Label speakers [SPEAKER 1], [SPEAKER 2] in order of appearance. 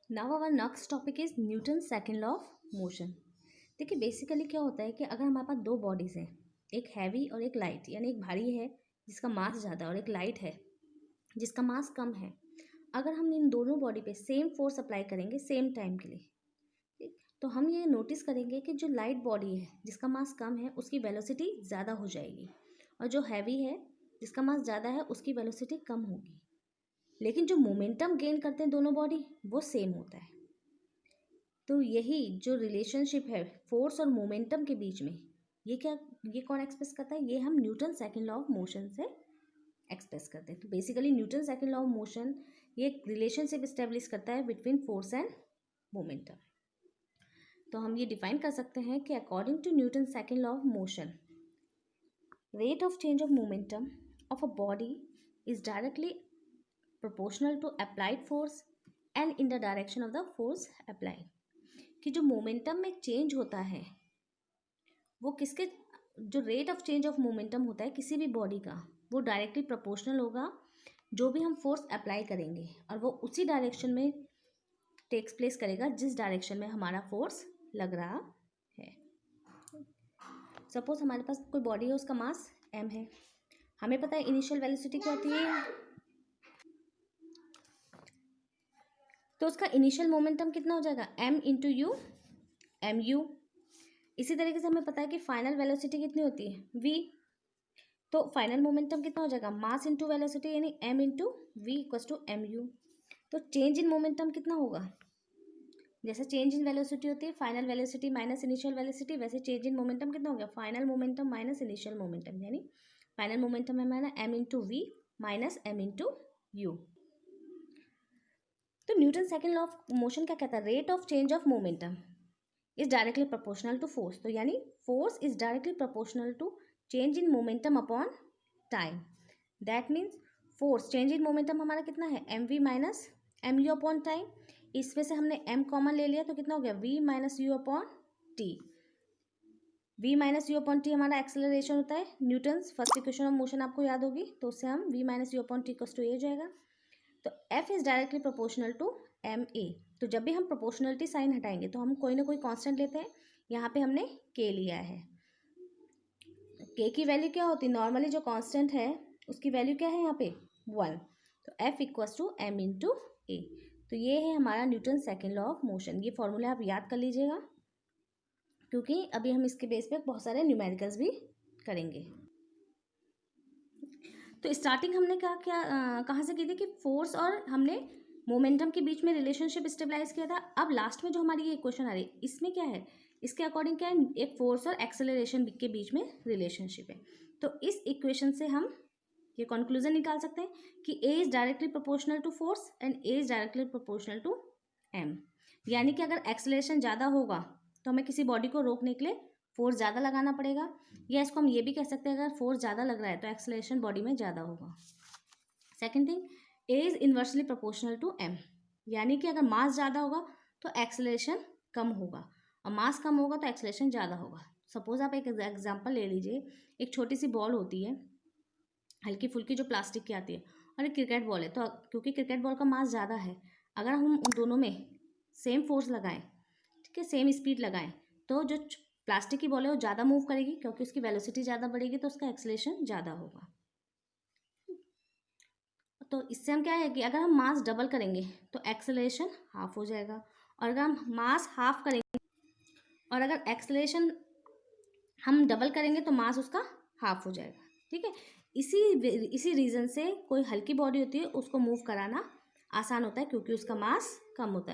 [SPEAKER 1] Now our next topic is Newton second law of motion. देखिए basically क्या होता है कि अगर हमारे पास दो बॉडीज़ हैं, एक हैवी और एक लाइट, यानी एक भारी है जिसका मास ज़्यादा और एक लाइट है जिसका मास कम है। अगर हम इन दोनों बॉडी पे सेम फोर्स अप्लाई करेंगे सेम टाइम के लिए, ठीक, तो हम ये नोटिस करेंगे कि जो लाइट बॉडी है जिसका मास कम है उसकी वेलोसिटी ज़्यादा हो जाएगी और जो हैवी है जिसका मास ज़्यादा है उसकी वेलोसिटी कम होगी। लेकिन जो मोमेंटम गेन करते हैं दोनों बॉडी वो सेम होता है। तो यही जो रिलेशनशिप है फोर्स और मोमेंटम के बीच में, ये कौन एक्सप्रेस करता है? ये हम Newton second law of motion से एक्सप्रेस करते हैं। तो basically Newton second law of motion ये रिलेशनशिप इस्टेब्लिश करता है बिटवीन फोर्स एंड मोमेंटम। तो हम ये डिफाइन कर सकते हैं कि according to Newton second law of motion, rate of change of momentum of a body is directly proportional to applied force and in the direction of the force applied। कि जो momentum में change होता है वो किसके, जो rate of change of momentum होता है किसी भी बॉडी का, वो डायरेक्टली प्रोपोर्शनल होगा जो भी हम फोर्स अप्लाई करेंगे, और वो उसी डायरेक्शन में टेक्स प्लेस करेगा जिस डायरेक्शन में हमारा फोर्स लग रहा है। सपोज हमारे पास कोई बॉडी है, उसका मास m है, हमें पता है इनिशियल वेलोसिटी क्या होती है, तो उसका इनिशियल मोमेंटम कितना हो जाएगा m into u m u. इसी तरीके से हमें पता है कि फाइनल वेलोसिटी कितनी होती है v, तो फाइनल मोमेंटम कितना हो जाएगा मास इंटू वेलोसिटी यानी m into v equals to m u. तो चेंज इन मोमेंटम कितना होगा, जैसे चेंज इन वेलोसिटी होती है final velocity minus initial velocity, वैसे चेंज इन मोमेंटम कितना हो गया final momentum minus initial momentum, यानी फाइनल मोमेंटम है हमारा m into v minus m into u. तो Newton second law of motion क्या कहता है, rate of change of momentum is directly proportional to force. तो यानी force is directly proportional to change in momentum upon time. That means force change in momentum हमारा कितना है m v minus m u upon time. इसमें से हमने m common ले लिया तो कितना हो गया v minus u upon t. v minus u upon t हमारा एक्सेलरेशन होता है, Newton's first equation of motion आपको याद होगी, तो उससे हम v minus u upon t equals to a हो जाएगा। तो f is directly proportional to m a. तो जब भी हम प्रोपोर्शनलिटी साइन हटाएंगे तो हम कोई ना कोई कांस्टेंट लेते हैं, यहाँ पे हमने k लिया है। k की वैल्यू क्या होती है, नॉर्मली जो कांस्टेंट है उसकी वैल्यू क्या है यहाँ पे 1। तो f equals to m into a. तो ये है हमारा Newton second law of motion. ये फॉर्मूला आप याद कर लीजिएगा क्योंकि अभी हम इसके बेस पे बहुत सारे न्यूमेरिकल्स भी करेंगे। तो स्टार्टिंग हमने क्या क्या कहाँ से की थी कि फोर्स और हमने मोमेंटम के बीच में रिलेशनशिप स्टेबलाइज किया था। अब लास्ट में जो हमारी ये इक्वेशन आ रही है इसमें क्या है, इसके अकॉर्डिंग क्या है, एक फोर्स और एक्सेलरेशन के बीच में रिलेशनशिप है। तो इस इक्वेशन से हम ये कंक्लूजन निकाल सकते हैं कि a is directly proportional to force and a is directly proportional to m. यानी कि अगर एक्सेलरेशन ज़्यादा होगा तो हमें किसी बॉडी को रोकने के लिए फोर्स ज़्यादा लगाना पड़ेगा, या इसको हम ये भी कह सकते हैं अगर फोर्स ज़्यादा लग रहा है तो एक्सेलरेशन बॉडी में ज़्यादा होगा। Second thing, a is inversely proportional to m. यानी कि अगर मास ज़्यादा होगा तो एक्सेलरेशन कम होगा और मास कम होगा तो एक्सेलरेशन ज़्यादा होगा। सपोज आप एक एग्जांपल ले लीजिए, एक छोटी सी बॉल होती है हल्की फुल्की जो प्लास्टिक की आती है, और एक क्रिकेट बॉल है। तो क्योंकि क्रिकेट बॉल का मास ज़्यादा है, अगर हम उन दोनों में सेम फोर्स लगाएं, ठीक है, सेम स्पीड लगाएं, तो जो प्लास्टिक की बॉल है वो ज़्यादा मूव करेगी क्योंकि उसकी वेलोसिटी ज़्यादा बढ़ेगी तो उसका एक्सेलरेशन ज़्यादा होगा। तो इससे हम क्या है कि अगर हम मास डबल करेंगे तो एक्सेलरेशन हाफ हो जाएगा, और अगर हम मास हाफ करेंगे और अगर एक्सेलरेशन हम डबल करेंगे तो मास उसका हाफ हो जाएगा। ठीक है, इसी रीज़न से कोई हल्की बॉडी होती है उसको मूव कराना आसान होता है क्योंकि उसका मास कम होता है।